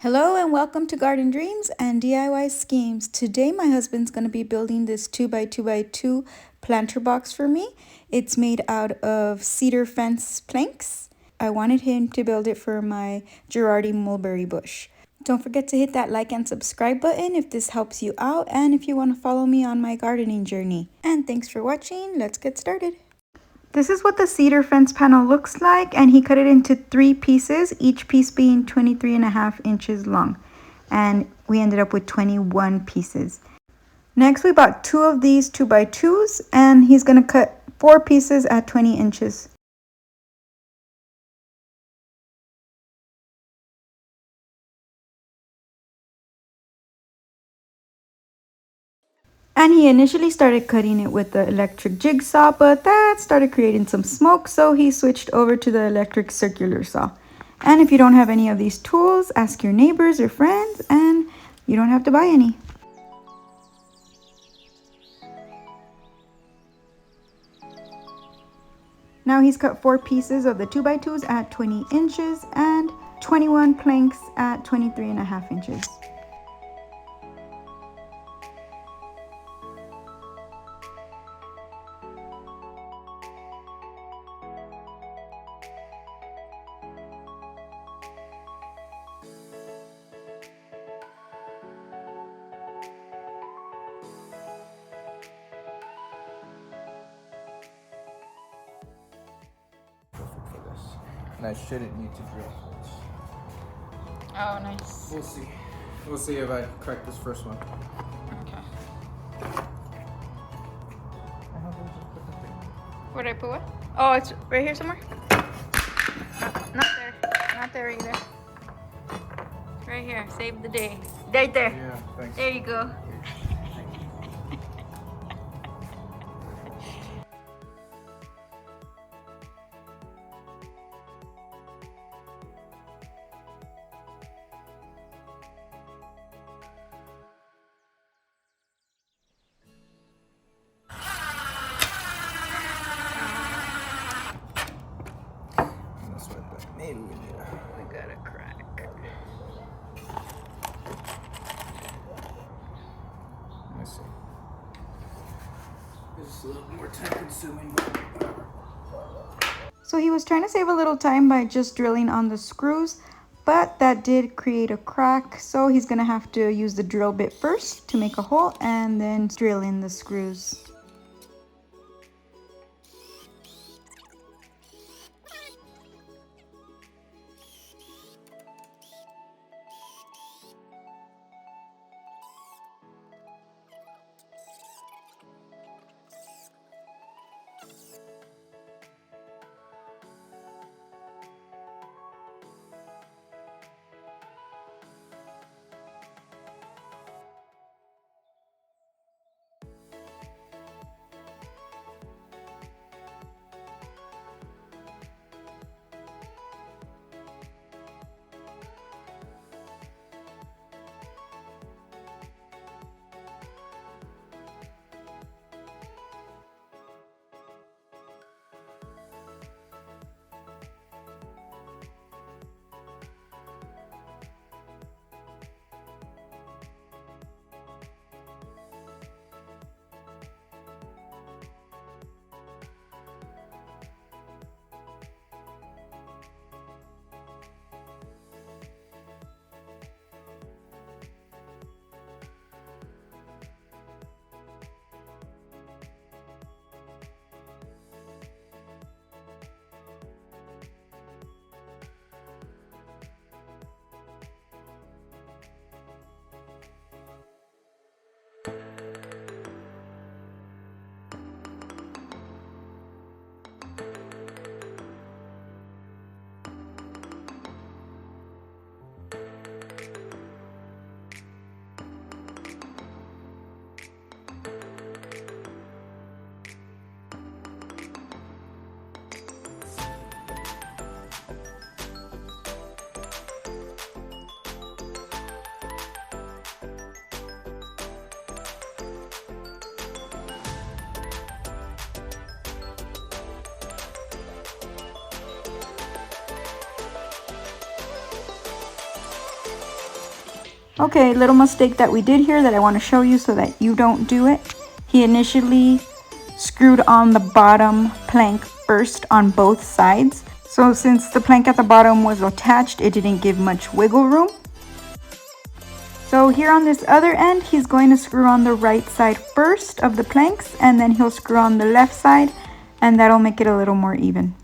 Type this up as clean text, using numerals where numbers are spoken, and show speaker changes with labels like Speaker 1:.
Speaker 1: Hello and welcome to Garden Dreams and DIY Schemes. Today my husband's going to be building this 2x2x2 planter box for me. It's made out of cedar fence planks. I wanted him to build it for my Girardi mulberry bush. Don't forget to hit that like and subscribe button if this helps you out and if you want to follow me on my gardening journey. And thanks for watching. Let's get started. This is what the cedar fence panel looks like, and he cut it into 3 pieces, each piece being 23.5 inches long. And we ended up with 21 pieces. Next, we bought 2 of these 2x2s, and he's going to cut 4 pieces at 20 inches. And he initially started cutting it with the electric jigsaw, but that started creating some smoke, so he switched over to the electric circular saw. And if you don't have any of these tools, ask your neighbors or friends, and you don't have to buy any. Now he's cut 4 pieces of the 2x2s at 20 inches and 21 planks at 23.5 inches.
Speaker 2: And I shouldn't need to drill holes.
Speaker 1: Oh, nice.
Speaker 2: We'll see. We'll see if I crack this first one.
Speaker 1: Okay. Where did I put what? Oh, it's right here somewhere? Not there. Not there either. Right here. Save the day. Right there.
Speaker 2: Yeah, thanks.
Speaker 1: There you go.
Speaker 2: That's what maybe we need.
Speaker 1: We got a crack.
Speaker 2: Let's see. This is a little more time consuming.
Speaker 1: So he was trying to save a little time by just drilling on the screws, but that did create a crack. So he's gonna have to use the drill bit first to make a hole and then drill in the screws. Okay, little mistake that we did here that I want to show you so that you don't do it. He initially screwed on the bottom plank first on both sides. So since the plank at the bottom was attached, it didn't give much wiggle room. So here on this other end, he's going to screw on the right side first of the planks, and then he'll screw on the left side, and that'll make it a little more even.